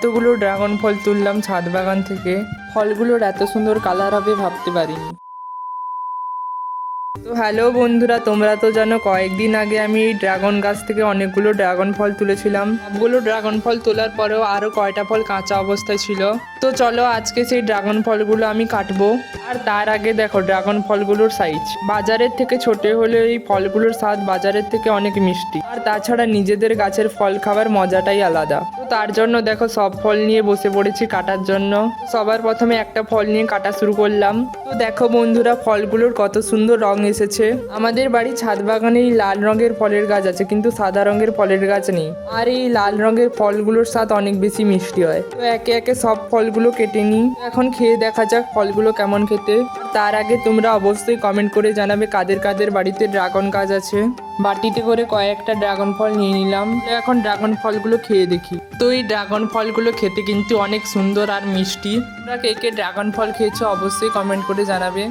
এতগুলো ড্রাগন ফল তুললাম ছাদ বাগান থেকে। ফলগুলোর এত সুন্দর কালার হবে ভাবতে পারিনি। তো হ্যালো বন্ধুরা, তোমরা তো জানো কয়েকদিন আগে আমি এই ড্রাগন গাছ থেকে অনেকগুলো ড্রাগন ফল তুলেছিলাম। সবগুলো ড্রাগন ফল তোলার পরেও আরও কয়টা ফল কাঁচা অবস্থায় ছিল। তো চলো আজকে সেই ড্রাগন ফলগুলো আমি কাটবো। আর তার আগে দেখো ড্রাগন ফলগুলোর সাইজ বাজারের থেকে ছোট হলেও এই ফলগুলোর স্বাদ বাজারের থেকে অনেক মিষ্টি। আর তাছাড়া নিজেদের গাছের ফল খাবার মজাটাই আলাদা। তো তার জন্য দেখো সব ফল নিয়ে বসে পড়েছি কাটার জন্য। সবার প্রথমে একটা ফল নিয়ে কাটা শুরু করলাম। তো দেখো বন্ধুরা, ফলগুলোর কত সুন্দর রং এসেছে। আমাদের বাড়ি ছাদ বাগানে এই লাল রঙের ফলের গাছ আছে, কিন্তু সাদা রঙের ফলের গাছ নেই। আর এই লাল রঙের ফলগুলোর স্বাদ অনেক বেশি মিষ্টি হয়। তো একে একে সব ফলগুলো কেটে নিই। এখন খেয়ে দেখা যাক ফলগুলো কেমন খেতে। তার আগে তোমরা অবশ্যই কমেন্ট করে জানাবে কাদের কাদের বাড়িতে ড্রাগন গাছ আছে। বাটিতে করে কয়েকটা ড্রাগন ফল নিয়ে নিলাম। এখন ড্রাগন ফলগুলো খেয়ে দেখি। তো এই ড্রাগন ফলগুলো খেতে কিন্তু অনেক সুন্দর আর মিষ্টি। তোমরা কে কে ড্রাগন ফল খেয়েছো অবশ্যই কমেন্ট করে জানাবে।